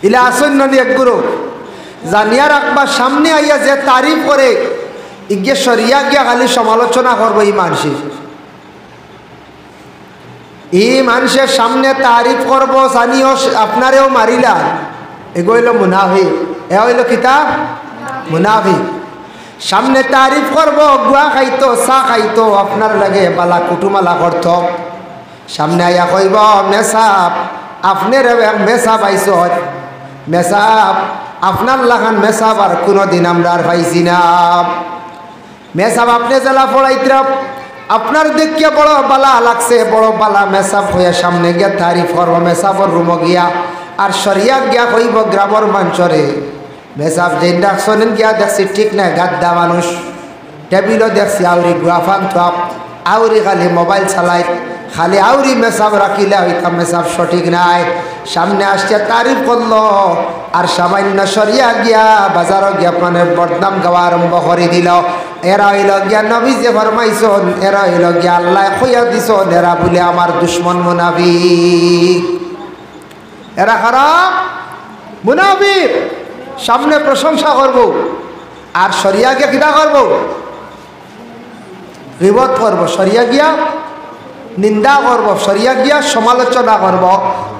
ইলা আসন্ন এক গুরু জানিয়া রাখবা সামনে আইয়া যে তারিফ করে ইগে সরিয়া গিয়া খালি সমালোচনা করবো এই মানুষের, এই মানুষের সামনে তারিফ করব জানিও আপনারেও মারিলা, এগো হইল মুনাফিক। এ হইল কিতাব মুনাফিক। সামনে তারিফ করব, গুয়া খাইতো চা খাইতো আপনার লাগে বালা কুটুমালা করত, সামনে আইয়া কইব মেসাব আপনার মেসাব আইস মেসাব আপনার লাগান মেসাব আর কোনোদিন আমরা আর পাইছি না। মেসাব আপনি জেলা পড়াইতরা আপনার দেখিয়া বড় বালা লাগছে, বড় বালা মেসাব হইয়া সামনে গিয়া তারিফ করব মেসাবর রুম গিয়া, আর সরিয়া গিয়া কইব গ্রামর মঞ্চরে মেসাব যে ডাকছেন গিয়া দেখছি ঠিক নাই, গাদ্দা মানুষ, টেবিলও দেখছি আউরি গুয়াফান থাপ, আউরি খালি মোবাইল চালাই, খালি আউরি মেসাব রাখিলে হইতাম মেসাব সঠিক নাই। সামনে আসছে তারিফ করলো আর সামান্য সরিয়া গিয়া বাজারও গিয়া মানে বদনাম গাওয়া আরম্ভ করে দিল। এরা হইল গিয়া নবী যে ফরমাইছন, এরা হইল গিয়া আল্লাহ কইয়া দিছন, এরা বলে আমার দুশ্মন মুনাফিক, এরা খারাপ মুনাফিক। সামনে প্রশংসা করব আর সরিয়া গিয়া কিনা করব, গীবত করব, সরিয়া গিয়া নিন্দা করব, সরিয়া গিয়া সমালোচনা করব।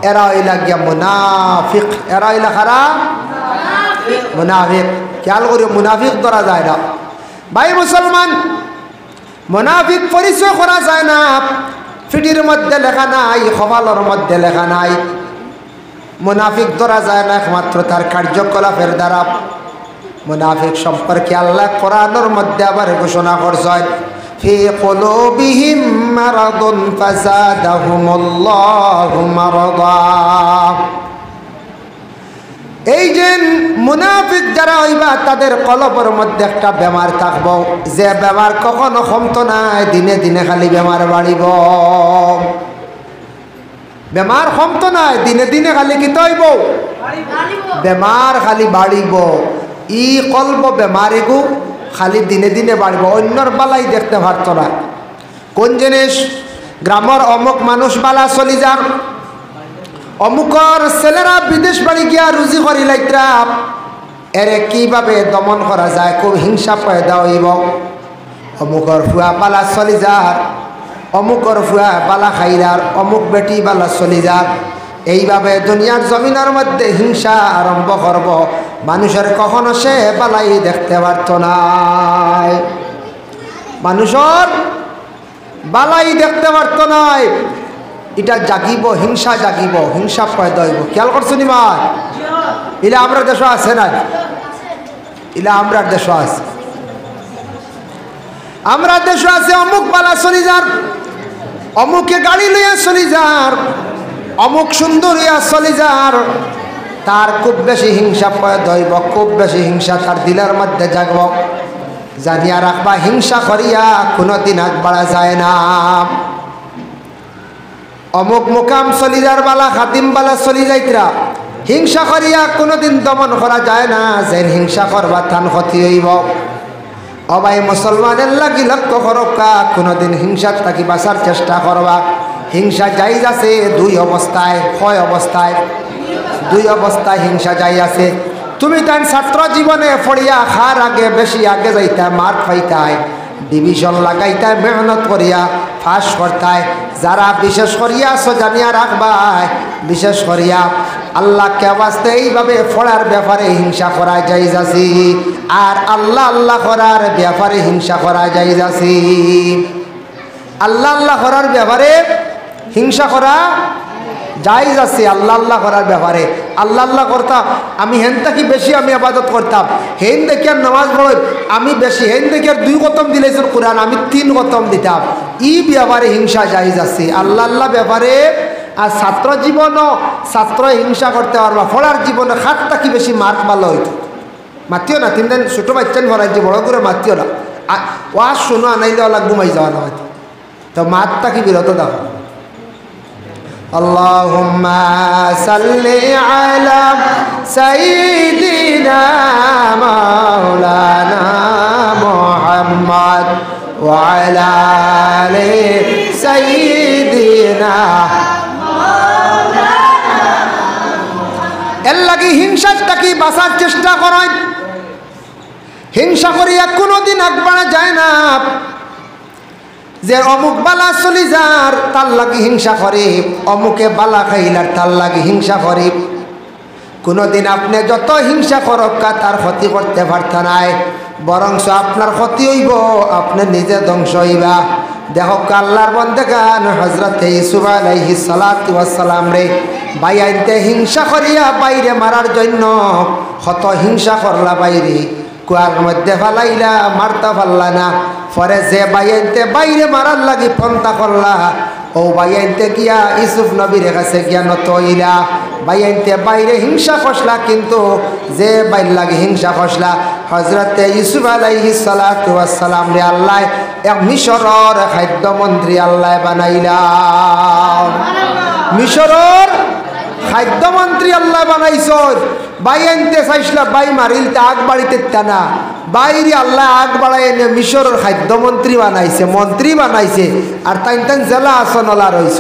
এরা হইলা গিয়া মুনাফিক, এরা হইলা খারাপ মুনাফিক। খেয়াল করি মুনাফিক ধরা যায় না ভাই মুসলমান, মুনাফিক পরিচয় করা যায় না, ফিটির মধ্যে লেখা নাই, কপালের মধ্যে লেখা নাই। মুনাফিক ধরা যায় না একমাত্র তার কার্যকলাপের দ্বারা। মুনাফিক সম্পর্কে আল্লাহ কোরআনের মধ্যে আবার ঘোষণা করছেন, ফি কুলুবিহিম মারাদুন ফাযাদাহুমুল্লাহু মারাদা। এই যে মুনাফিক যারা হইবা তাদের কলবের মধ্যে একটা বেমার থাকব, যে বেমার কখনো কমতো নাই, দিনে দিনে খালি বেমার বাড়িব, বেমার কমতো নাই, দিনে দিনে খালি কি তৈব বেমার খালি বাড়িব। ই কলব বেমার এগু খালি দিনে দিনে বাড়িব, অন্যর বালাই দেখতে পারত না। কোন জিনিস গ্রামের অমুক মানুষ বালা চলি যান, অমুকর ছেলেরা বিদেশ বাড়ি গিয়া রুজি করি লাইত্রা, এরে কিভাবে দমন করা যায়, খুব হিংসা পয়দা হইব। অমুকর ফুয়া বালা চলি যার, অমুকর ফুয়া বালা খাইরার, অমুক বেটি বালা চলি যার, এইভাবে দুনিয়ার জমিনের মধ্যে হিংসা আরম্ভ করব। মানুষের কখনো সে বালাই দেখতে পারত নাই, মানুষের বালাই দেখতে পারত নাই। এটা জাগিব, হিংসা জাগিব, হিংসা পয়দা হইব। খেয়াল করছো নি ভাই? ইলা আমরা দেশ আছে না, ইলা আমরা দেশ আছে, আমরা দেশ আছে। অমুক বালা চলি যার, অমুকে গাড়ি লইয়া চলি যার, অমুক সুন্দর হইয়া চলি যার, তার খুব বেশি হিংসা পয়দা হইব, খুব বেশি হিংসা তার দিলের মধ্যে জাগব। জানিয়া রাখবা হিংসা করিয়া কোনোদিন আগ বাড়া যায় না। অমুক মুকাম চলি যার বালা, খাদিম বালা চলি যাইতরা, হিংসা করিয়া কোনোদিন দমন করা যায় না, যে হিংসা করবা থান ক্ষতি হইব। অবাই মুসলমানের লাগি লক্ষ্য করবা, কোনোদিন হিংসার থাকি বাঁচার চেষ্টা করবা। হিংসা জায়েজ আছে দুই অবস্থায়, কয় অবস্থায়? দুই অবস্থায় হিংসা জায়েজ আছে। তুমি তাই ছাত্র জীবনে পড়িয়া খার আগে বেশি আগে যাইতা, মার পাইতাই, ডিভিশন লাগাইতাই, মেহনত করিয়া ফাঁস করতাই। যারা বিশেষ করিয়া জানিয়া রাখবাই, বিশেষ করিয়া আল্লাহকে বাঁচতে এইভাবে পড়ার ব্যাপারে হিংসা করা জায়েজ আছে, আর আল্লাহ আল্লাহ করার ব্যাপারে হিংসা করা জায়েজ আছে। আল্লাহ আল্লাহ করার ব্যাপারে হিংসা করা জায়েজ আছে, আল্লাহ আল্লাহ করার ব্যাপারে। আল্লাহ আল্লাহ করতাম আমি, হেন থাকি বেশি আমি আবাদত করতাম, হেন দেখি আর নামাজ পড়ই আমি বেশি, হেন দেখি আর 2 খতম দিলেছেন কোরআন আমি 3 খতম দিতাম, ই ব্যাপারে হিংসা জায়েজ আছে আল্লাহ আল্লাহ ব্যাপারে। আর ছাত্র জীবনও ছাত্র হিংসা করতে পারবা, পড়ার জীবনে খাত থাকি বেশি মার্ক ভালো হইতো। মাতিও না, 3 দিন ছোটো বাচ্চান ভরাই যে বড় করে মাতিও না, ওয়াজ শোনো আনাইলে ওলা ঘুমাই যাওয়া না হয়তো, তো মাত থাকি বিরত দাও। আল্লাহুম্মা সাল্লি আলা সাইয়্যিদিনা মাওলানা মুহাম্মদ ওয়া আলা আলি সাইয়্যিদিনা মাওলানা। লাগি হিংসাটাকে বাঁচার চেষ্টা করেন। হিংসা করিয়া কোনোদিন আগবাড়া যায় না যে অমুক বালা চলি যার তার লাগি হিংসা করে, অমুকে বালা খাইলার তার লাগি হিংসা করে। কোনোদিন আপনি যত হিংসা করক্কা তার ক্ষতি করতে পারত নাই, বরংস আপনার ক্ষতি হইব, আপনি নিজে ধ্বংস হইবা। দেখো আল্লাহর বান্দাগান হযরত ইউসুফ আলাইহিস সালাতু ওয়াস সালাম রে বাইয়াইতে হিংসা করিয়া বাইরে মারার জন্য কত হিংসা করলা, বাইরে কুয়ার মধ্যে ফালাইলা, মারতা পারলা না। পরে যে বাইয়াইতে বাইরে মারার লাগি পন্থা করলা, ও বাইয়াইতে গিয়া ইউসুফ নবীর কাছে গিয়া নত হইলা। বাইয়াইতে বাইরে হিংসা কষলা, কিন্তু যে বাইর লাগে হিংসা কষলা হযরত ইউসুফ আলাইহিস সালাতু ওয়াস সালাম রে আল্লাহ এক মিশরের খাদ্যমন্ত্রী আল্লাহ বানাইলা। মিশরের খাদ্যমন্ত্রী আল্লাহ বানাইছ। বাই আনতে চাইছিলা, বাই মারিলতে আগ বাড়িতে টানা, বাইরে আল্লাহ আগ বাড়াই এনে মিশরের খাদ্যমন্ত্রী বানাইছে, মন্ত্রী বানাইছে, আর তাইন তাইন জেলা আসনলা রইছ।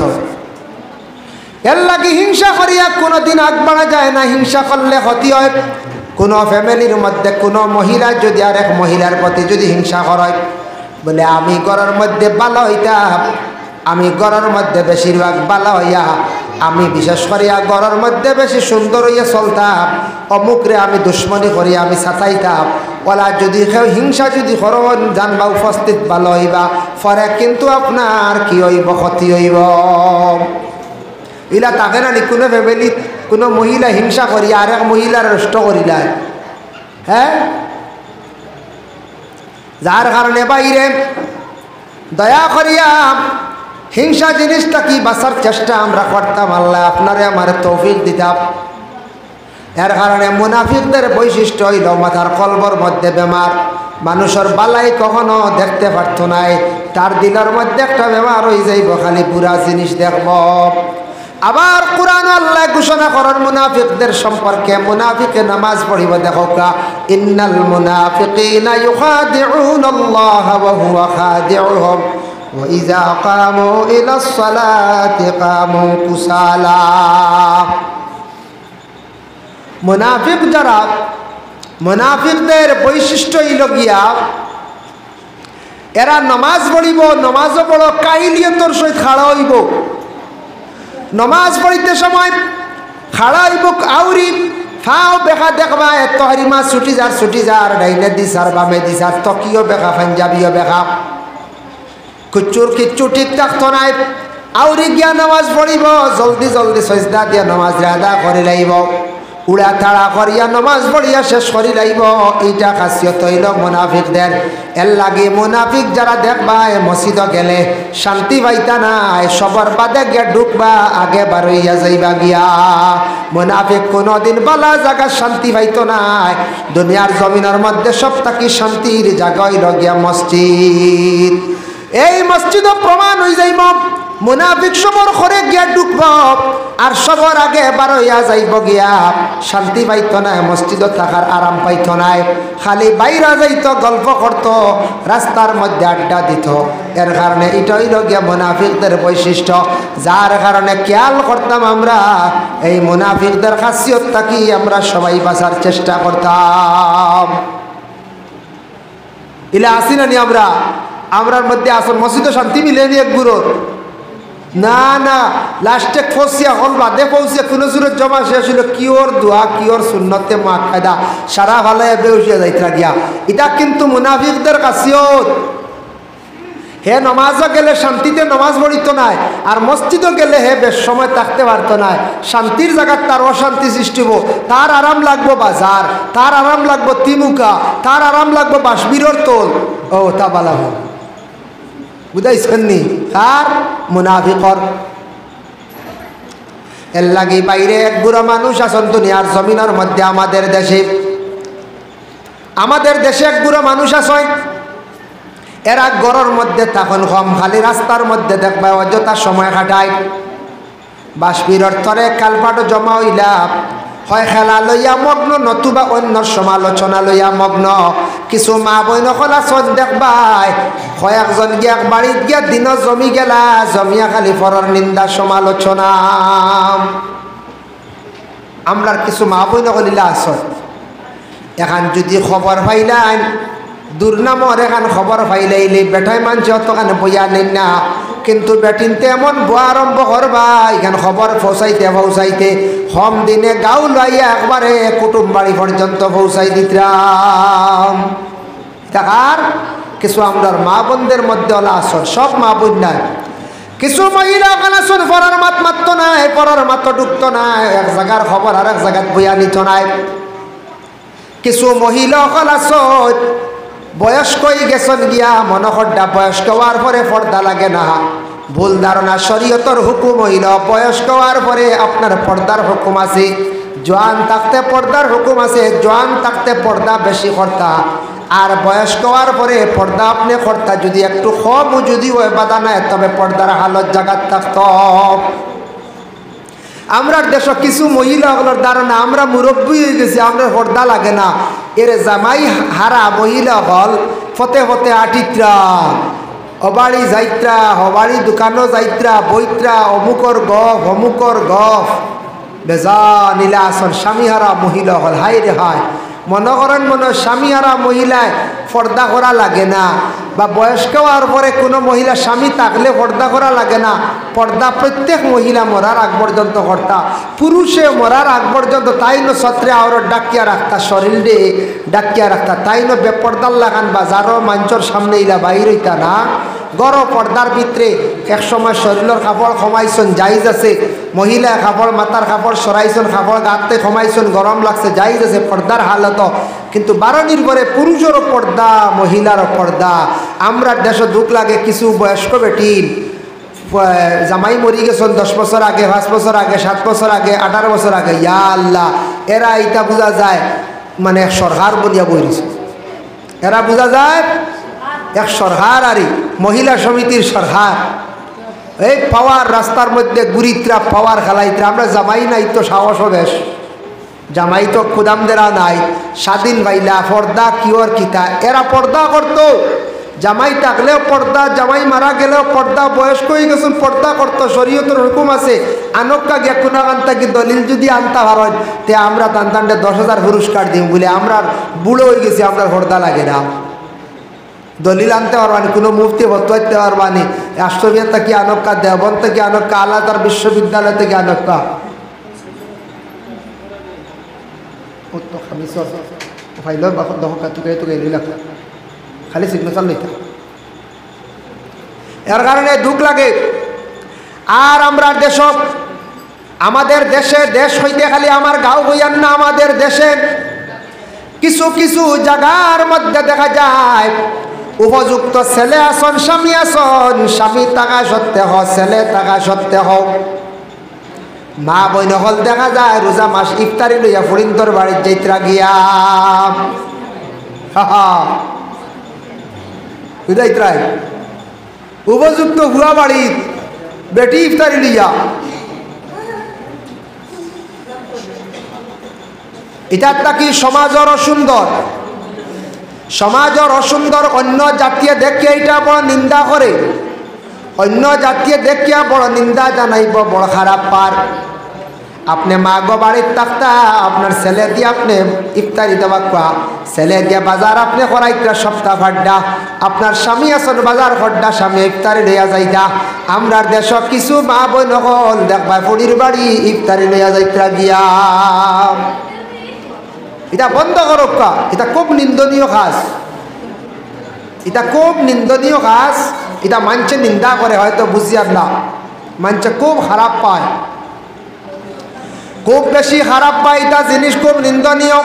এর লাগি হিংসা করিয়া কোনোদিন আগ বাড়া যায় না। হিংসা করলে ক্ষতি হয়। কোনো ফ্যামিলির মধ্যে কোনো মহিলা যদি আর এক মহিলার প্রতি যদি হিংসা করে, বলে আমি ঘরের মধ্যে ভালো হইতাম, আমি ঘরের মধ্যে বেশিরভাগ ভালো হইয়া, আমি বিশেষ করিয়া ঘরের মধ্যে বেশি সুন্দর হইয়া চলতাম, অমুকরে আমি দুশ্মনী করিয়া আমি ছাতাইতাম, ওলা যদি কেউ হিংসা যদি করন জানবা উপস্থিত ভালো হইবা, পরে কিন্তু আপনার কি হইব, ক্ষতি হইব। ইলা তাকে না কোনো ফ্যামিলিত কোনো মহিলা হিংসা করিয়া আর এক মহিলার নষ্ট করিলা, হ্যাঁ, যার কারণে বাইরে দয়া করিয়া হিংসা জিনিসটা কি বাঁচার চেষ্টা আমরা করতাম। আল্লাহ আপনারে আমার তৌফিক দিতাম। এর কারণে মুনাফিকদের বৈশিষ্ট্য হইল মাথার কলবর মধ্যে বেমার, মানুষের বালাই কখনো দেখতে পারত নাই, তার দিলের মধ্যে একটা বেমার হয়ে যাইব, খালি পুরা জিনিস দেখব। আবার কুরআন আল্লাহ ঘোষণা করেন মুনাফিকদের সম্পর্কে, মুনাফিকে নামাজ পড়িব। দেখো কা ইন্নাল মুনাফিকিনা ইউখাদিউনাল্লাহ ওয়া হুয়া খাদিউহুম ওয়া ইযা কামু ইলাস সালাতি কামু কুসালা। মুনাফিক যারা, মুনাফিকদের বৈশিষ্ট্য হইল গিয়া এরা নামাজ পড়িব, নামাজও বড় কাইলিয়তর সহিত খাড়া হইব। নমাজ পড়িতে সময় খাড়া হইব আউরি ফাও বেখা দেখবা, এত হারিমা ছুটি যার ডাইনে দিছার বামে দিছার, তকিও বেখা পাঞ্জাবিও বেখা, কুচুর কিচ্ছু ঠিক থাকতো নাই। আউরি গিয়া নামাজ পড়িব, জলদি জলদি সজদা দিয়া নামাজ আদা করে লাইব, উড়া তাড়া করিয়া নামাজ পড়িয়া শেষ করি লাইব। এইটা খাসিয়ত হইল মুনাফিকদের। এর লাগে মুনাফিক যারা দেখবা মসজিদ গেলে শান্তি পাইতা নাই, সবার বাদে গিয়া ঢুকবা, আগে বারইয়া যাইবা গিয়া। মুনাফিক কোনোদিন বালা জায়গা শান্তি পাইতো নাই। দুনিয়ার জমিনের মধ্যে সব থাকি শান্তির জায়গা হইল গিয়া মসজিদ। এই মসজিদ প্রমাণ হয়ে যাইব মুনাফিক সবর করে গিয়া ঢুকব, আর সবার আগে বার হইয়া যাইব গিয়া, শান্তি পাইত না, মসজিদ থাকার আরাম পাইত নাই, খালি বাইরে যাইত, গল্প করত, রাস্তার মধ্যে আড্ডা দিত। এর কারণে এটা হইল গিয়া মুনাফিকদের বৈশিষ্ট্য, যার কারণে খেয়াল করতাম আমরা এই মুনাফিকদের খাসিয়ত থাকি আমরা সবাই বাঁচার চেষ্টা করতাম। ইলা আসি না নি আমরা, আমরার মধ্যে আসল মসজিদে শান্তি মিলেনি এক গুরু না না, লাস্টে ফসিয়া হল বাদে পৌঁছে কোনো সুরত জমা শেষ হইল, কিওর দোয়া কিওর সুন্নতে মাকায়দা সারা ভালো বেউসিয়া যাইতরা গিয়া। এটা কিন্তু মুনাফিকদের খাসিয়ত। হে নমাজও গেলে শান্তিতে নমাজ পড়িত নাই, আর মসজিদও গেলে হে বেশ সময় থাকতে পারতো না। শান্তির জায়গায় তার অশান্তি সৃষ্টি হবো, তার আরাম লাগবো বাজার, তার আরাম লাগবো তিমুকা, তার আরাম লাগবো বাসবিরর তোল। ও তা বালা বুঝাইছেন নি? আর মুনাফিকর এর লাগি বাইরে এক বুড়ো মানুষ আছেন দুনিয়ার জমিনের মধ্যে। আমাদের দেশে এক বুড়ো মানুষ আছেন, এরা ঘরের মধ্যে তখন কম, খালি রাস্তার মধ্যে দেখবা অযথা সময় কাটায়। বাসবিরর তরে কালপাটো জমা হইলা, হয় খেলা লইয়া মগ্ন, নতুবা অন্য সমালোচনা লইয়া মগ্ন। কিছু মা বই নকলা চোখ দেখবাই, কয়েকজন গিয়া বাড়িত গিয়া দিন জমি গেলা, জমিয়া খালি পরের নিন্দা সমালোচনা। আমরার কিছু মা বই নকলিলা আসর এখান যদি খবর পাইলেন দুর্নামর এখান খবর পাইলাইলে বেটাই মানছে অতখানে বইয়া নেন না, কিন্তু বেটিনতে এমন বোয়া আরম্ভ করবা এখান খবর পৌঁছাইতে হম দিনে গাও লাইয়া একবারে কুটুম বাড়ি পর্যন্ত পৌঁছাই দিতাম। তার কিছু আমরার মা বোনদের মধ্যে ওলা আসর, সব মা বোন নাই, কিছু মহিলা ওখানে আসুন পড়ার মাত মাত্ত নাই, পড়ার মাত্র ঢুকতো নাই, এক জায়গার খবর আর এক জায়গায় বইয়া নিত নাই। কিছু মহিলা ওখানে আসন বয়স্ক হয়ে গেছেন গিয়া মনখড্ডা, বয়স্ক হওয়ার পরে পর্দা লাগে না, ভুল ধারণা। শরীয়তর হুকুম হইল বয়স্ক হওয়ার পরে আপনার পর্দার হুকুম আছে, জোয়ান থাকতে পর্দার হুকুম আছে, জোয়ান থাকতে পর্দা বেশি কর্তা, আর বয়স্ক হওয়ার পরে পর্দা আপনি কর্তা যদি একটু কম যদি ওই বাধা নেয় তবে পর্দার হালত জাগাত থাকত। আমরা দেশ কিছু মহিলাগুলোর ধারণা আমরা মুরব্বী হয়ে গেছি, আমরা পর্দা লাগে না, এর জামাই হারা মহিলা হল ফতে ফতে আটিত্রা অবাড়ি যাইত্রা, অবাড়ি দোকানও যাইত্রা, বইত্রা, অমুকর গফ অমুকর গফ বেজা নীলা আসন স্বামীহারা মহিলা হল। হাই রে হায়, মনে করেন স্বামীহারা মহিলায় পর্দা করা লাগে না, বা বয়স্ক হওয়ার পরে কোনো মহিলা স্বামী থাকলে পর্দা করা লাগে না। পর্দা প্রত্যেক মহিলা মরার আগ পর্যন্ত কর্তা, পুরুষে মরার আগ পর্যন্ত তাই ন ছত্রে আওর ডাকিয়া রাখতা, শরীরে ডাকিয়া রাখতা, তাই ন বেপর্দার লাগান বা যারও মঞ্চর সামনে ইলা বাইর হইতা না। গড় পর্দার ভিতরে এক সময় শরীরের কাপড় কমাইছন জাইজ আছে, মহিলা কাপড় মাথার কাপড় সরাইছন, কাপড় গাতে কমাইছন, গরম লাগছে জাইজ আছে পর্দার হালত, কিন্তু বারণির পরে পুরুষেরও পর্দা মহিলারও পর্দা। আমরা দেশে দুঃখ লাগে কিছু বয়স্ক বেটিন জামাই মরি গেছেন 10 বছর আগে, 5 বছর আগে, 7 বছর আগে, 18 বছর আগে, ইয়া আল্লাহ, এরা এটা বোঝা যায় মানে সরকার বলিয়া বইছে, এরা বোঝা যায় এক সরকার আরই মহিলা সমিতির সরকার, এই পাওয়ার রাস্তার মধ্যে গুরিত্রা পাওয়ার খেলাইত্রা। আমরা জামাই নাই তো সাহস বেশ, জামাই তো খুদামদেরা নাই, স্বাধীন ভাইলা পর্দা কিওর কিতা, এরা পর্দা করতো, জামাই থাকলেও পর্দা, জামাই মারা গেলেও পর্দা, বয়স্ক হয়ে গেছেন পর্দা করতো, শরীয়তের হুকুম আছে। আনক্কা গিয়া কোনো আনতা কি দলিল যদি আনতা পারেন তে আমরা তান্তান্ডে 10,000 পুরস্কার দিই বলে আমরা বুড়ো হয়ে গেছি, আমরা পর্দা লাগে না, দলিল আনতে পারবানি, কোনো মুফতি বতোয়াইতে পারবানি, রাষ্ট্রবিদ থেকে আনক্কা, দেওবন্দ থেকে আনক্কা, আলাদার বিশ্ববিদ্যালয় থেকে আনক্কা, খালি সিগনেচার লইতে, এর কারণে দুঃখ লাগে। আর আমরা দেশ, আমাদের দেশে, দেশ হইতে খালি আমার গাঁও হইয়ান না, আমাদের দেশে কিছু কিছু জায়গার মধ্যে দেখা যায় উপযুক্ত ছেলে আসন, স্বামী আসন, স্বামী থাকা সত্ত্বে হোক, ছেলে থাকা সত্ত্বে হোক, মা বইন হল দেখা যায় রোজা মাস ইফতারি লইয়া ফরিন্দর বাড়ির যাইত্রা গিয়া যাইত্রাই উপযুক্ত হুয়া বাড়ির বেটি ইফতারি লইয়া, এটার তাকি সমাজের অসুন্দর, সমাজের অসুন্দর। অন্য জাতীয় দেখিয়া এটা বড় নিন্দা করে, অন্য জাতীয় দেখিয়া বড় নিন্দা জানাইব, বড় খারাপ পার। আপনি মা গো বাড়ির থাকতা আপনার ছেলে দিয়ে আপনি ইফতারি দেওয়া কোয়া, ছেলে দিয়ে বাজার আপনি করাইতা সপ্তাহ ফাড্ডা, আপনার স্বামী আসন বাজার খড্ডা, স্বামী ইফতারি লইয়া যাইতা। আমরার দেশ কিছু মা বোন হল দেখবা ফড়ির বাড়ি ইফতারি লইয়া যাইতা গিয়া, এটা বন্ধ করক, এটা খুব নিন্দনীয় কাজ, এটা খুব নিন্দনীয় কাজ। এটা মানুষে নিন্দা করে হয়তো বুঝিয়ার না, মানুষে খুব খারাপ পায়, খুব বেশি খারাপ পায়, এটা জিনিস খুব নিন্দনীয়।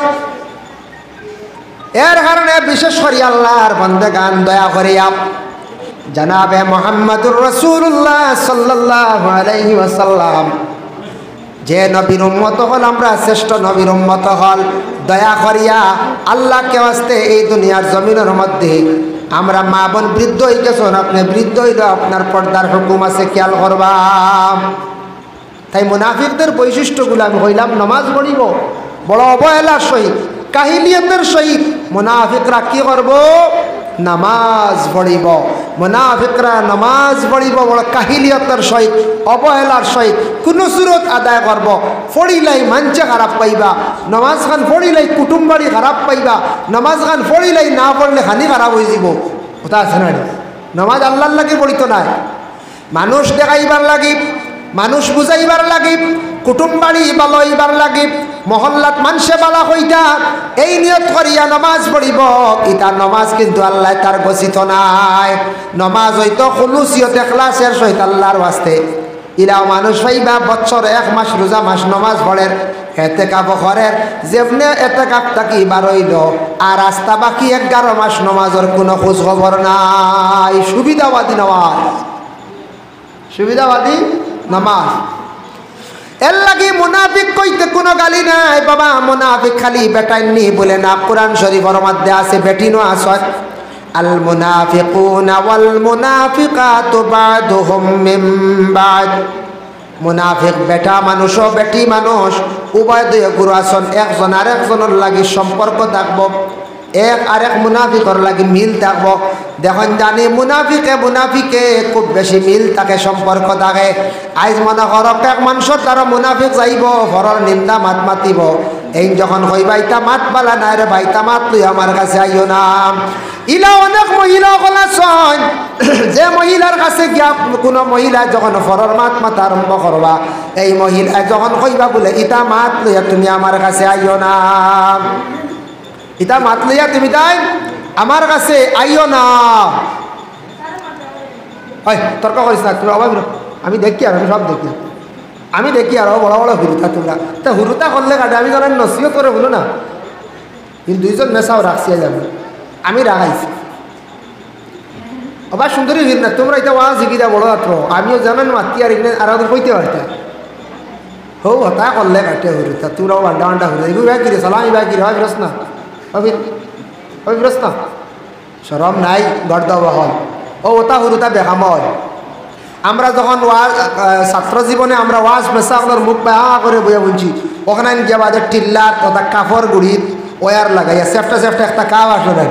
এর কারণে বিশেষ করে আল্লাহর বান্দাগান দয়া করিয়া জনাবে মুহাম্মদুর রাসূলুল্লাহ সাল্লাল্লাহু আলাইহি ওয়াসাল্লাম যে নবীর উম্মত হল, আমরা শ্রেষ্ঠ নবীর উম্মত হল, দয়া করিয়া আল্লাহকে ওয়াস্তে এই দুনিয়ার জমিনের মধ্যে আমরা মা বোন বৃদ্ধ হয়ে গেছেন, আপনি বৃদ্ধ হইল আপনার পর্দার হুকুম আছে, খেয়াল করবা। তাই মুনাফিকদের বৈশিষ্ট্যগুলো আমি হইলাম, নামাজ পড়িব বড় অবহেলার সহিত, কাহিলিয়তের সহিত মুনাফিকরা কি করব, নামাজ পড়িব। মুনাফিকরা নামাজ পড়িব বড় কাহিলিয়তের সহিত, অবহেলার সহিত কোনো সুরত আদায় করব। পড়িলাই মানছে খারাপ পাইবা, নামাজ খান পড়িলাই কুটুম্বাড়ি খারাপ পাইবা, নামাজ খান পড়িলাই না পড়লে হানি খারাপ হয়ে যাব। কথা আছে না? নামাজ আল্লাহর লাগি পড়িত নাই, মানুষ দেখাইবার লাগি, মানুষ বুঝাইবার লাগি, কুটুম্বাড়ি ভালো হইবার লাগি, মহল্লাত মানুষে বালা হইতা এই নিয়ত করিয়া নমাজ পড়িব। ইতা নমাজ কিন্তু আল্লাহ তার গছিত নাই। নমাজ হইতো খুলুসিয়ত ইখলাসের সহিত আল্লাহর ওয়াস্তে। ইরাও মানুষ পাইবা বছর 1 মাস রোজা মাস নমাজ পড়ের, এতেকাফ করের, যেমনে এতেকাফ থাকি বার হইল আর রাস্তা বাকি 11 মাস নমাজের কোনো খোঁজ খবর নাই। সুবিধাবাদী নমাজ, সুবিধাবাদী নামাজ। এর লাগি মুনাফিক কইতে কোনো গালি নাই বাবা। মুনাফিক খালি বেটাইনি বলে না, কোরআন শরীফের মধ্যে আছে বেটিনো আসত। আল মুনাফিকুনা ওয়াল মুনাফিকাতু বাদুহুম মিন বাদ। মুনাফিক বেটা মানুষ ও বেটি মানুষ উভয় দুই গুরু আসন, একজন আরেকজনের লাগি সম্পর্ক থাকবো, এক আরেক মুনাফিকর লাগি মিল থাকবো। দেখুন জানি মুনাফিকে খুব বেশি মিল থাকে, সম্পর্ক থাকে। আজ মনে করক এক মানুষের দ্বারা মুনাফিক যাইব, ঘরের নিন্দা মাত মাতিব, এই যখন কইবা ইতা মাত বালা নাই রে ভাই, তা মাত তুই আমার কাছে আইও না। ইলা অনেক মহিলা আছেন, যে মহিলার কাছে গিয়া কোনো মহিলা যখন ঘরের মাত মাতা আরম্ভ করবা, এই মহিলা যখন কইবা বলে ইতা মাত লইয়া তুমি আমার কাছে আইও না, ইতা মাত লইয়া তুমি তাই আমার কাছে আইও না। তর্ক করিস না, তুমি অভাব। আমি দেখি আর আমি সব দেখি, আমি দেখি আরো বড় বড় হুরুতা তোমরা। তা হুরুতা করলে কাটে, আমি জানেন নসিহত করে বলো না, কিন্তু 2জন মেসাও রাখছি যাবে, আমি রাখাইছি। আবার সুন্দরী ভিড় না তোমরা এটা ওয়া জিগিরা বড় মাত্র, আমিও জানেন মাতি আর এখানে আর কইতে পারতে হো হতা করলে কাটে হুরুতা। তোমরাও বান্ডা বান্ডা হুরুতা এগুলো ব্যাগ কিরে সালামি ব্যাগ কিরে হয় বিরস না, ওই বিরস না, সরম নাই গড়দাওয়া হল ও ওটা হুরুতা বেখাম হয়। আমরা যখন ছাত্র জীবনে আমরা ওয়াজ মেসাগুলোর মুখ বেহা করে বইয়া বলছি, ওখানে গিয়ে বাদের টিল্লার ওটা কাপড় গুড়িত ওয়ার লাগাইয়া সেফটা একটা কাপ আসলে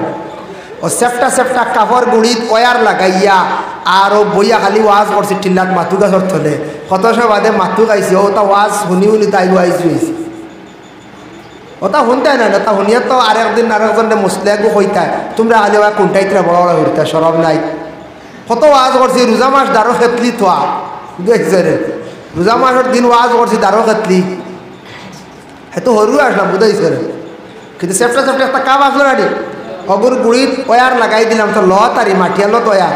ও সেফটা কাপড় গুড়িত ওয়ার লাগাইয়া আর ও বইয়া খালি ওয়াজ করছি টিল্লাত মাথু গাছর থলে। কত সময় বাদে মাথু গাইছে, ওটা ওয়াজ শুনি তাই আইসি হয়েছে। ওটা শুনতে না, ওটা শুনিয়া তো আরেকদিন আরেকজনে মুসলিয়াগু হইতায় তোমরা আলে কোনটাইতে বড় বড় হইতা সরব নাই। কত ওয়াজ করছি রোজা মাস দারো খেতলি থা দেখছে রে, রোজা মাসের দিন ওয়াজ করছি দারো খেতলি, হয়তো সরু আসলাম বুঝাইছে রে। কিন্তু সেফটা একটা কাপ আসলো না, অগুর গুড়িত ওয়ার লাগাই দিলাম তো ল তারি মাটিয়ালো তয়ার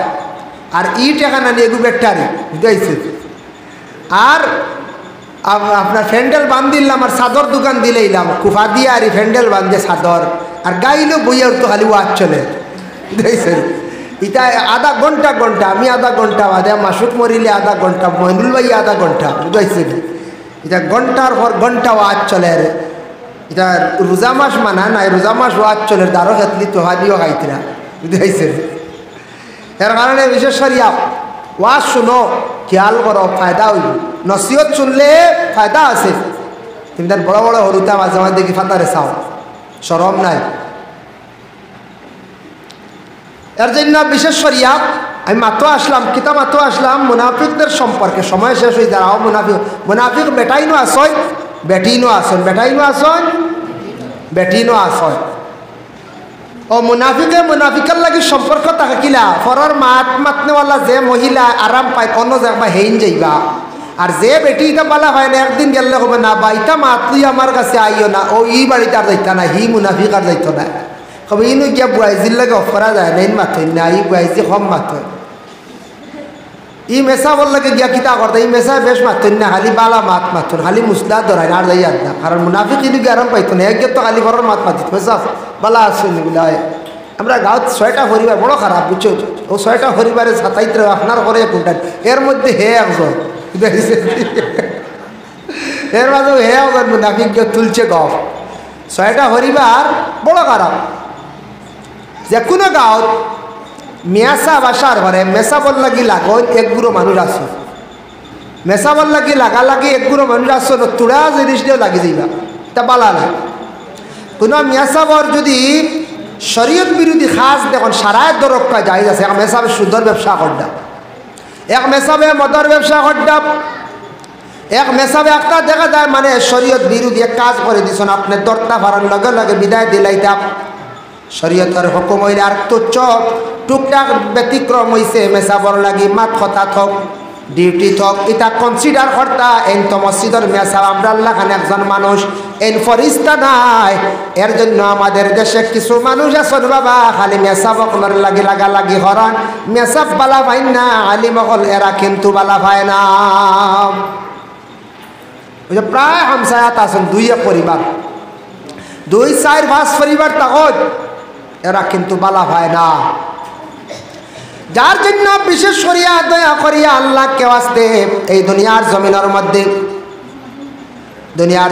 আর ইট এখানে আনি এগু বেটারি বুঝাইছে। আর আপনার ফ্যান্ডেল বান দিলাম আর চাদর দোকান দিলেইলাম, কুফা দিয়ে আর ফ্যান্ডেল বান্ধে চাদর আর গাইলো বইয়ার তো খালি ওয়াজ চলে বুঝাইছে। ইটা আধা ঘন্টা আমি আধা ঘন্টা বাদে, মাসুক মরিলে আধা ঘন্টা, মহিনুল ভাই আধা ঘন্টা বুঝাইছে। এটা ঘন্টার পর ঘন্টা ওয়াজ চলে। এটা রোজা মাস মানা নাই, রোজা মাস ওয়াজ চলে দারো খেতলি তোহাদিও খাইতরা বুঝাইছে। এর কারণে বিশেষ করিয়া ওয়াজ শুনো, খেয়াল করো, ফায়দা হইব। নসিহত শুনলে ফায়দা আছে। তুমি তার বড় বড় হরুতা মাঝে মাঝে দেখি ফাতারে চাও, সরম নাই। এর জন্য বিশেষ করিয়া আমি মাত্র আসলাম, কিতা মাত্র আসলাম মুনাফিকদের সম্পর্কে। সময় শেষ হয়ে যাও। মুনাফিক বেটাইনো আসয়, বেটিনো আসন, বেটাইনো আসন, বেটিনো আসয়। ও মুনাফিকের লাগি সম্পর্ক থাকে কিলা, ফরর মাতনেওয়ালা যে মহিলা আরাম পায় অন্য জায়গা হেইন যাইবা, আর যে বেটি ইটা পালা হয় না একদিন গেলে হবে না বা ইটা মাতলি আমার কাছে আইও না, ও ই বাড়িতে আর যাইতা না, হি মুনাফিক আর যাইত না। কবে ইনু গিয়া বুয়াইজির লাগে অফ করা যায় না, ইন মাথই না, ই বুয়াইজি কম মাথই। ই মেসা বল লাগে গিয়া কিতা করতে, ই মেসা বেশ মাথই না, খালি বালা মাত মাথুন, খালি মুসলা ধরাই আর যাই আর না। কারণ মুনাফিক ইনু গিয়ে আরাম পাইতো না, একগে তো খালি ঘরের মাত মাতিত মেসা বালা আসুন বলে। আমরা গাঁত 6টা পরিবার বড় খারাপ বুঝছো, ও 6টা পরিবারে 27 আপনার করে কোনটান, এর মধ্যে হে একজন এর মাঝে হে একজন মুনাফিক তুলছে গপ। 6টা পরিবার বড় খারাপ। যে কোনো গাঁত মেয়াসা বাসার ঘরে মেসা বল লাগি লাগো এক গুঁড়ো মানুষ আসো, মেসা বল লাগি লাগা লাগি এক গুঁড়ো মানুষ আসো, তুড়া জিনিস দিয়েও লাগি যাইবা, তা বালা না। কোনো মেয়াসাবর যদি শরীয়ত বিরোধী খাস দেখুন সারায় দরক্কা যাই আছে এক মেসাবে সুদর ব্যবসা করডা এক মেসাবে মদর ব্যবসা করডা এক মেসাবে একটা দেখা যায় মানে শরীয়ত বিরোধী এক কাজ করে দিছেন আপনি দরটা ভাড়ার লগে লগে বিদায় দিলাইতাম শরীয়তের হুকুম হইলে আর তুচ্ছ টুকটাক ব্যতিক্রম হইছে মেসাবর লাগি মাত কথা থক ডিউটি থক এটা কনসিডার করতা এন তো মসজিদের মেসাব আমরা আল্লাহ খান একজন মানুষ এন ফরিস্তা নাই এর জন্য আমাদের দেশে কিছু মানুষ আছেন বাবা খালি মেসাব অকলের লাগি লাগালাগি হরান মেসাব বালা পাই না আলিম অকল এরা কিন্তু বালা পায় না প্রায় হামসায়াত আছেন দুই পরিবার 2-4-5 পরিবার তখন এরা কিন্তু বালা হয় না যার জন্য বিশেষ করিয়া দয়া করিয়া আল্লাহ কেউ আসতে এই দুনিয়ার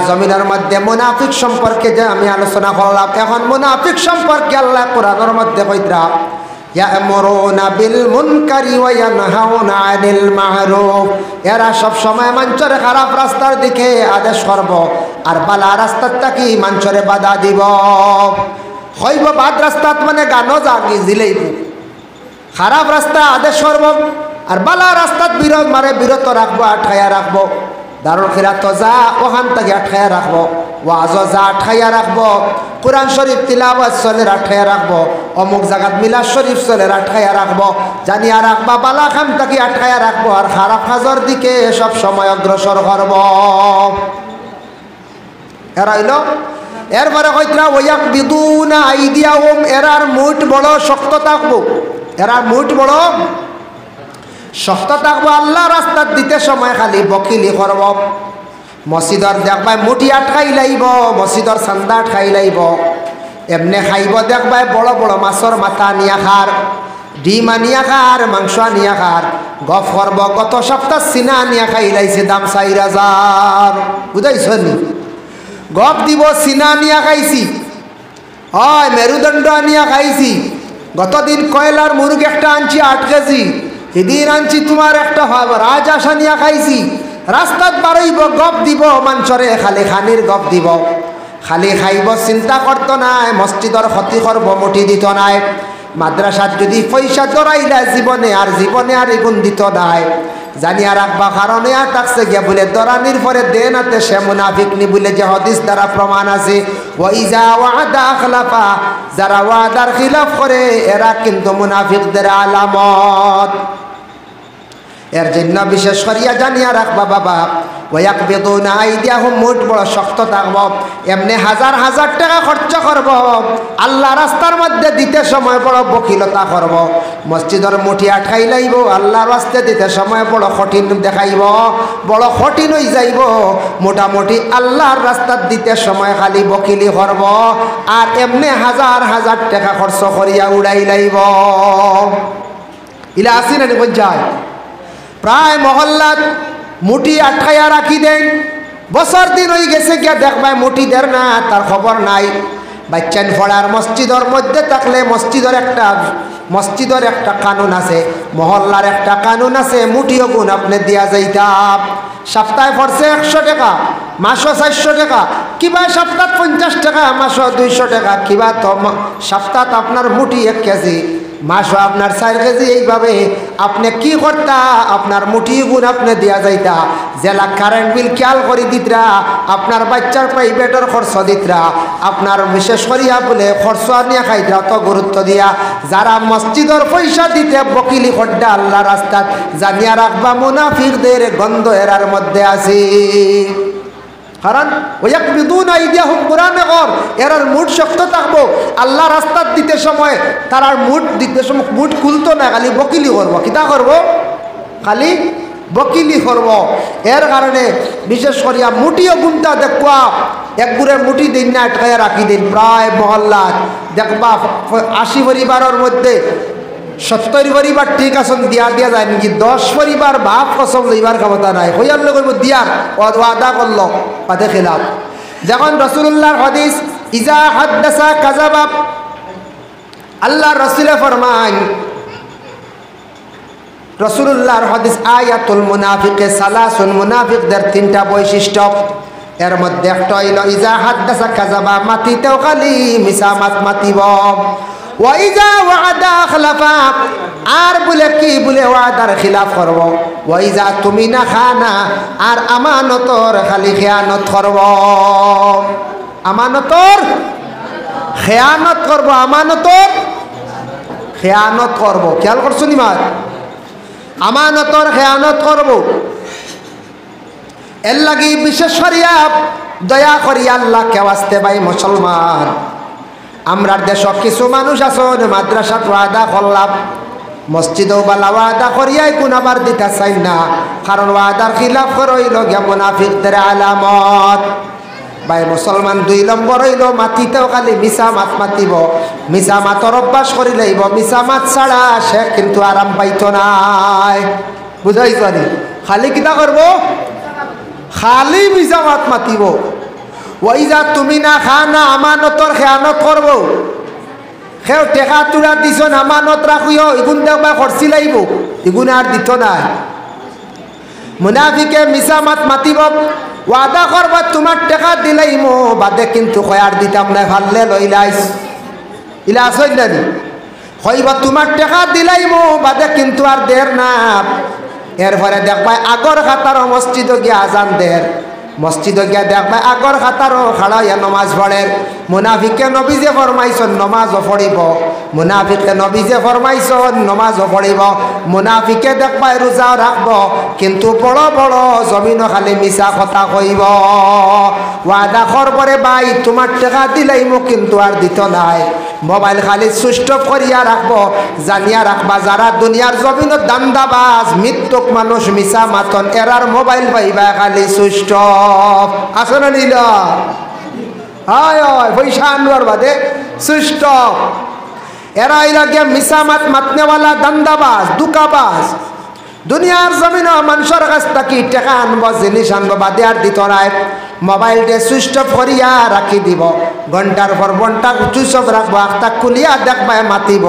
জমিনের মধ্যে মুনাফিক সম্পর্কে যে আমি আলোচনা করলাম এখন মুনাফিক সম্পর্কে আল্লাহ কোরআনের মধ্যে কইরা ইয়ামুরুনা বিল মুনকারি ওয়া ইয়ানহাউনা আনিল মা'রুফ এরা সব সময় মানুষের খারাপ রাস্তার দিকে আদেশ করব আর বালা রাস্তার থেকে মানুষের বাধা দিব হইব বাদ রাস্তাত মানে গানো জাগি জিলেইব খারাপ রাস্তা আদেশ করব আর বালা রাস্তাত বিরত রাখবো আটকায়া রাখবো দারুল খিরাত যা ওখান থেকে আটকায়া রাখবো ওয়াজ যা আটকায়া রাখবো কোরআন শরীফ তিলাওয়াত চলে আটকায়া রাখবো অমুক জায়গাত মিলাদ শরীফ চলে আটকায়া রাখবো জানিয়া রাখবা বালা খাম থেকে আটকায়া রাখবো আর খারাপ কাজের দিকে সব সময় অগ্রসর করব এরা হইল এরপরে কইতরা ওয়াকবিদুনা আইদিয়াহুম এরার মুঠ বড় শক্ত থাকবো এরার মুঠ বড় শক্ত থাকবো আল্লাহ রাস্তার দিতে সময় খালি বকিলি করব মসজিদর দেখবাই মুঠি আটকাই লাইব মসজিদর চান্দা আটকাই লাইব এমনি খাইব দেখবাই বড় বড় মাছর মাথা নিয়া খার ডিম আনিয়া খার মাংস আনিয়া খার গফ করব গত সপ্তাহ চিনা আনিয়া খাই লাইছে দাম 4,000 বুঝাইছ নি গপ দিব চিনা আনিয়া খাইছি হয় মেরুদণ্ড আনিয়া খাইছি গতদিন কয়লার মুরগ একটা আনছি 8 কেজি এদিন আনছি তোমার একটা রাজহাঁস আনিয়া খাইছি রাস্তাত বাড়াইব গপ দিব মানুষরে খালি খানির গপ দিব খালি খাইব চিন্তা করতো নাই মসজিদর ক্ষতি করব মুঠি দিত নাই মাদ্রাসাত যদি পয়সা দরাইলা জীবনে আর এগুন দিত নাই জানিয়া রাখবা কারণে আর থাকছে গিয়া বলে দরানির পরে দেনাতে সে মুনাফিক নি বলে যে হাদিস দ্বারা প্রমাণ আছে ওয়াইজা ওয়াদা আখলাফা যারা ওয়াদার খিলাফ করে এরা কিন্তু মুনাফিকদের আলামত এর জন্য বিশেষ করিয়া জানিয়া রাখবা বাবা ওয়াকবিদুনা আইদিয়াহুম মুঠ বড় শক্ত থাকব এমনি হাজার হাজার টাকা খরচ করব আল্লাহ রাস্তার মধ্যে দিতে সময় বড় বকিলতা করব মসজিদের মুঠি আটকাই লাইব আল্লাহ রাস্তা দিতে সময় বড় কঠিন দেখাইব বড় কঠিন হয়ে যাইব মোটামুটি আল্লাহর রাস্তার দিতে সময় খালি বকিলি করব আর এমনি হাজার হাজার টাকা খরচ করিয়া উড়াই লাইব ইলা আসি না যায় প্রায় মহল্লাত মুঠি আটকাইয়া রাখি দেন বছর দিন হয়ে গেছে গিয়া দেখবাই মুঠি দের না তার খবর নাই বাচ্চান ফড়ার মসজিদের মধ্যে থাকলে মসজিদের একটা কানুন আছে মহল্লার একটা কানুন আছে মুঠিও গুণ আপনি দিয়া যাইতাম সপ্তাহে পড়ছে 100 টাকা মাসও 400 টাকা কিবা সপ্তাহ 50 টাকা মাসও 200 টাকা কিবা তো সপ্তাহ আপনার মুঠি 1 কেজি মাসও আপনার 4 কেজি এইভাবে আপনি কি করতা আপনার মুঠি গুণ আপনি দিয়া যাইতা জেলা কারেন্ট বিল খেয়াল করে দিতরা আপনার বাচ্চার প্রাইভেটের খরচ দিতরা আপনার বিশেষ করিয়া বলে খরচ নিয়ে খাইতরা তো গুরুত্ব দিয়া যারা মসজিদের পয়সা দিতে বকিলি খড্ডা আল্লাহ রাস্তাত জানিয়া রাখবা মুনাফিকদের গন্ধ এরার মধ্যে আছে কারণ ওয়াকবিদুনা আইদিয়াহুম কোরআনে কর এরার মুঠ শক্ত থাকবো আল্লাহ রাস্তাত দিতে সময় তারার মুঠ দিতে সময় মুঠ খুলতো না খালি বকিলি করব কিতা করব খালি বকিলি করব এর কারণে বিশেষ করিয়া মুঠিও গুনতা দেখবা একগুড়ের মুঠি দিন না আটকাইয়া রাখি দিন প্রায় মহল্লাত দেখবা 80 পরিবারের মধ্যে 70 পরিবার ঠিক আছেন দিয়া যায় নাকি 10 পরিবার বাপ কসম লইবার ক্ষমতা নাই হইয়ার লোক দিয়ার ওয়াদা করল পাতে খেলাফ যখন রাসূলুল্লাহর হাদিস ইজা হাদাসা কাযাবা আল্লাহ রাসূল ফরমান রাসূলুল্লাহর হাদিস আয়াতুল মুনাফিকে সালাসুন মুনাফিকদের 3টা বৈশিষ্ট্য এর মধ্যে একটা হইল ইজা হাদ্দাসা কাযাবা, মাতিতেও খালি মিছা মাত মাতিব। ওয়া ইজা ওয়াদা আখলাফা, আর বলে কি বলে ওয়াদার খিলাফ করব। ওয়া ইজা তুমিনা খানা, আর আমানতর খালি খেয়ানত করব। আমানতর খেয়ানত করব, আমানতর খেয়ানত করব। খেয়াল করছো নি মার? আমানতর খেয়ানত করব। এর লাগি বিশেষ করিয়া দয়া করিয়া আল্লাহ কেওয়াস্তে ভাই মুসলমান, আমরার দেশ কিছু মানুষ আছেন মাদ্রাসাত ওয়াদা করলাম, মসজিদেও বালা ওয়াদা করিয়াই কোন আবার দিতে চাই না, কারণ ওয়াদার খিলাফ করইল গিয়া মুনাফিকদের আলামত। ভাই মুসলমান 2 নম্বর হইল মাতিতেও খালি মিছা মাত মাতিব, মিছা মাতর অভ্যাস করি লইব। মিছা মাত ছাড়া সে কিন্তু আরাম পাইত নাই, বুঝাইছ নি? খালি কিতা করব? খালি মিছা মাত মাতিব। ওই যা তুমি না খানা, আমানতর খেয়ানত করব। সেও টেকা তুলা দিছ আমানত রাখিও, এগুন দেখবা খরচি লাগব, এগুন আর দিত নাই। মুনাফিকে মিছা মাত মাতিব, ওয়াদা করবা তোমার টেকা দিলাইমো, বাদে কিন্তু কয়ার দিতাম না, ভাললে লইলাইস। ইলা আসই না নি? কইবা তোমার টেকা দিলাইমো, বাদে কিন্তু আর দের না। এরপরে দেখবা আগর খাতারও মসজিদ গিয়া আজান দের, মসজিদ গিয়া দেখবা আগর খাতারও খাড়াইয়া নমাজ পড়ের। মুনাফিকে নবী যে ফরমাইছন নমাজও পড়িব, মুনাফিকে নবী যে ফরমাইছন নমাজও পড়িব। মুনাফিকে দেখবা রোজাও রাখব, কিন্তু বড় বড় জমিন খালি মিছা কথা কইব। ওয়াদা করবরে ভাই তোমার টাকা দিলাইমো, কিন্তু আর দিত নাই। মোবাইল খালি সুইচ অফ করিয়া রাখব, জানিয়া রাখবা যারা দুনিয়ার জমিনত দান্দাবাজ মৃত্যুক মানুষ মিছা মাতন, এরার মোবাইল পাইবা খালি সুইচ অফ। আসো না নিলা? হায় হায় পয়সা আনবার বাদে সুইচ অফ। এরা এরা গিয়া মিছা মাত মাতনেওয়ালা দান্দাবাজ দুকাবাজ। দুনিয়ার জমিন মানুষের কাছ থেকে টাকা আনব, জিনিস আনব, বাদে আর দিত নাই। মোবাইলটা সুইচ অফ করিয়া রাখি দিব, ঘন্টার পর ঘন্টা সুইচ অফ রাখবো, আখটা খুলিয়া দেখবা মাতিব।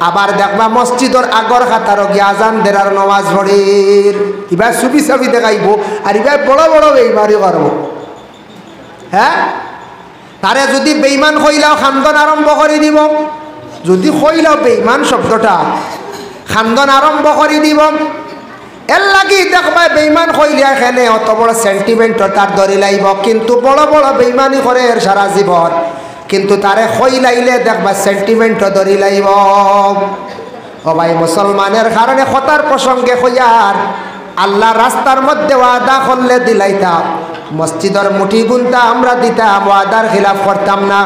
আবার দেখবা মসজিদর আগর খাতারও গিয়া আজান দেরার নমাজ পড়ির। এবার ছবি ছবি দেখাইব, আর এবার বড় বড় বেইমানি করব। হ্যাঁ, তারে যদি বেইমান কইলাও খান্দন আরম্ভ করে দিব। যদি কইলাও বেইমান শব্দটা, খান্দন আরম্ভ করে দিব। এর লাগি দেখবা বেইমান কইলিয়া এখানে অত বড় সেন্টিমেন্ট তার ধরি লাইব, কিন্তু বড় বড় বেইমানি করে এর সারা জীবন, কিন্তু তারে কইলাইলে দেখবা সেন্টিমেন্ট ধরি লাইব। ও ভাই মুসলমানের কারণে কথার প্রসঙ্গে কইয়ার আল্লাহ রাস্তার মধ্যে ওয়াদা করলে দিলাইতাম, মসজিদের মুঠি গুনতা আমরা দিতাম, ওয়াদার খিলাফ করতাম না।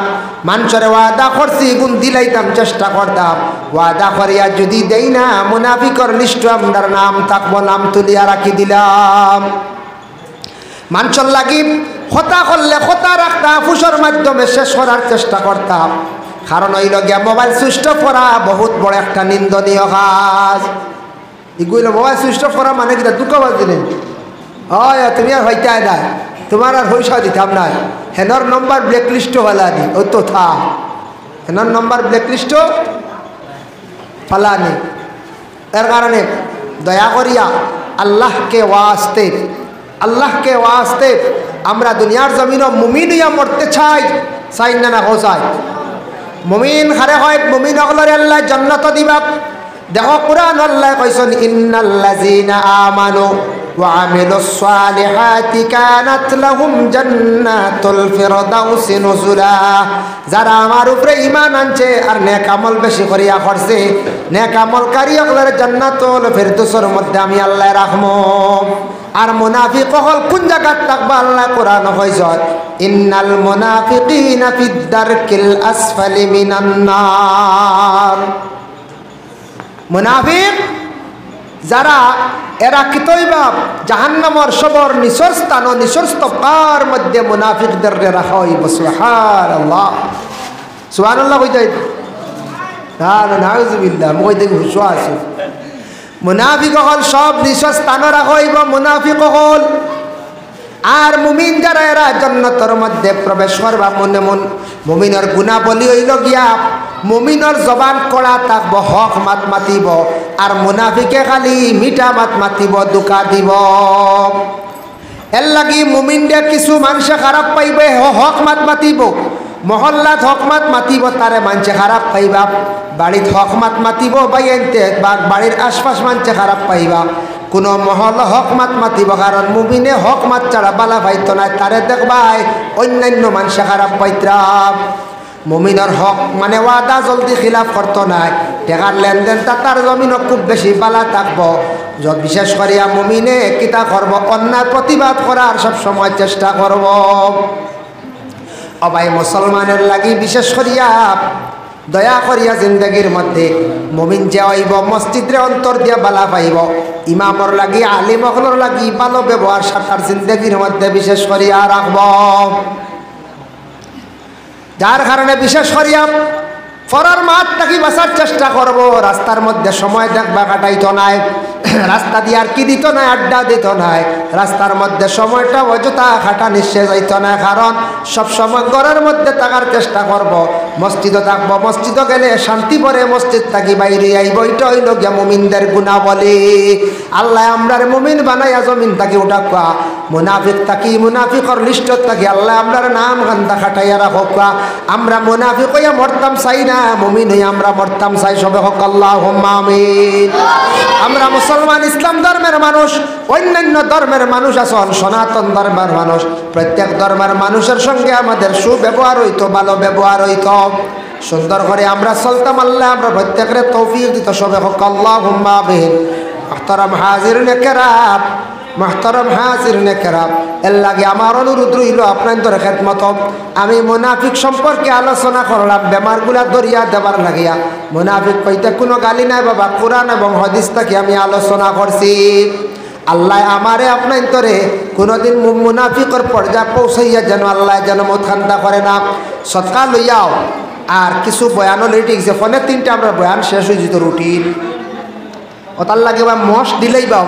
মানুষের ওয়াদা করছি গুণ দিলাইতাম, চেষ্টা করতাম। ওয়াদা করিয়া যদি দেই না, মুনাফিকর লিস্ট আমরার নাম থাকবো, নাম তুলিয়া রাখি দিলাম। মানুষের লাগি কথা করলে কথা রাখতাম, ফুসর মাধ্যমে শেষ করার চেষ্টা করতাম। কারণ হইল গিয়া মোবাইল সুইচ অফ করা বহুত বড় একটা নিন্দনীয় কাজ। এগুলো মোবাইল সুইচ অফ করা মানে কিনা দুঃখবাজ দিলেন, হয় তুমি আর হইতে না, তোমার আর পয়সা দিতাম না। হেনর নম্বর ব্ল্যাক লিস্টও ফালানি, ও তো থা হেনর নম্বর ব্ল্যাক লিস্টও ফালানি। এর কারণে দয়া করিয়া আল্লাহকে ওয়াস্তে, আল্লাহকে ওয়াস্তে আমরা দুনিয়ার জমিনও মুমিন হইয়া মরতে চাই, চাই না না চাই? মুমিন হারে হয়, মুমিন হলরে আল্লাহ জান্নাত দিবা। দেখো কুরআন আল্লাহ কইছেন ইন্নাল্লাযীনা আমানু ওয়া আমিলুস সালিহাতি কানাত লাহুম জান্নাতুল ফিরদাউসি নুজুলা। যারা আমার উপরে ঈমান আনছে আর নেক আমল বেশি করিয়া করছে, নেক আমলকারী হলরে জান্নাতুল ফিরদাউসের মধ্যে আমি আল্লাহ রাখমু। আর মুনাফিক হল কোন জায়গায় থাকবা? আল্লাহ কোরআন কইছেন ইন্নাল মুনাফিকিনা ফিদ দারকিল আসফালি মিনান নার। মুনাফিক যারা, এরা কিতইবা জাহান্নামের সবর নিচর স্থান ও নিচর স্তপার মধ্যে মুনাফিকদের রাখা হইব। সুবহানাল্লাহ, সুবহানাল্লাহ কইতে না না নাউযুবিল্লাহ, মই দেখি হুশ আছে। মুনাফিক হল সব নিচর স্থান রাখা হইব মুনাফিক হল। আর মুমিন যারা এরা জান্নাতের মধ্যে প্রবেশ করবা। মনে মন মুমিনের গুণাবলী হইল গিয়া মুমিনের জবান কড়া থাকব, হক মাত মাতিব, আর মুনাফিকে খালি মিঠা মাত মাতিব, দুকা দিব। এর লাগি মুমিনরা কিছু মানুষে খারাপ পাইবে, হক মাত মাতিব, মহল্লাত হক মাত মাতিব, তারে মানুষে খারাপ পাইবা, বাড়িত হক মাত মাতিব, বাইতে বা বাড়ির আশপাশ মানুষে খারাপ পাইবা, কোনো মহল হক মাত মাতিব, কারণ মুমিনে হক মাত ছাড়া বালা পাইতো না, তারে দেখবাই অন্যান্য মানুষে খারাপ পাইতরা। মুমিনের হক মানে ওয়াদা জলদি খিলাফ করতো নাই, টেকার লেনদেনটা তার জমিনও খুব বেশি বালা থাকবো। বিশেষ করিয়া মুমিনে কিতা করব, অন্যায় প্রতিবাদ করার সব সময় চেষ্টা করব। অবাই মুসলমানের লাগি বিশেষ করিয়া দয়া করিয়া জিন্দগির মধ্যে মুমিন যে হইব মসজিদে অন্তর দিয়া বালা পাইব, ইমামর লাগি আলিম হকলর লাগি ভালো ব্যবহার সাতার জিন্দগির মধ্যে বিশেষ করিয়া রাখব। যার কারণে বিশেষ করিয়া ফরার মাঠ নাকি বাঁচার চেষ্টা করব। রাস্তার মধ্যে সময় দেখবা কাটাইতো নাই, রাস্তা দিয়ে আর কি দিত নাই, আড্ডা দিত নাই, রাস্তার মধ্যে সময়টা অযথা খাটা নিশ্চয় যাইত না, কারণ সব সময় ঘরের মধ্যে থাকার চেষ্টা করব। মসজিদও থাকবো, মসজিদও গেলে শান্তি পরে মসজিদ থাকি বাইরে আইব, এটা হইল গিয়া মুমিনদের গুণাবলী। আল্লাহ আমরার মুমিন বানাইয়া জমিন থাকি উঠাকা, মুনাফিক থাকি মুনাফিকর লিস্টত থাকি আল্লাহ আমরার নাম গান্দা খাটাইয়া রাখা। আমরা মুনাফিক হইয়া মরতাম চাই না, মুমিন হইয়া আমরা মরতাম চাই, সবে হোক আল্লাহুম্মা আমিন। আমরা মুসলমান ইসলাম ধর্মের মানুষ, অন্যান্য ধর্মের মানুষ আছেন, সনাতন ধর্মের মানুষ, প্রত্যেক ধর্মের মানুষের সঙ্গে আমাদের সুব্যবহার হইতো, ভালো ব্যবহার হইতো, সুন্দর করে আমরা চলতাম। আল্লাহ আমরা প্রত্যেকের তৌফিক দিত, সবে হোক আল্লাহুম্মা আমিন। মুহতারাম হাজিরিনে কেরাম, মুহতারাম হাজিরিনে কেরাম, এর লাগে আমার অনুরোধ রইল আপনাদের খেদমত। আমি মুনাফিক সম্পর্কে আলোচনা করলাম, বেমারগুলা দরিয়া দেবার লাগিয়া। মুনাফিক কইতে কোনো গালি নাই বাবা, কোরআন এবং হাদিস থেকে আমি আলোচনা করছি। আল্লাহ আমারে আপনান্তরে কোনোদিন মুনাফিকর পর্যায়ে পৌঁছাইয়া যেন আল্লাহ যেন মতখান্দা করে না। সৎকা লইয়াও আর কিছু বয়ানও লেটে গেছে, ফোনে 3টা আমরা বয়ান শেষ হয়ে যেত রুটিন, ও তার লাগে বা মশ দিলেই বা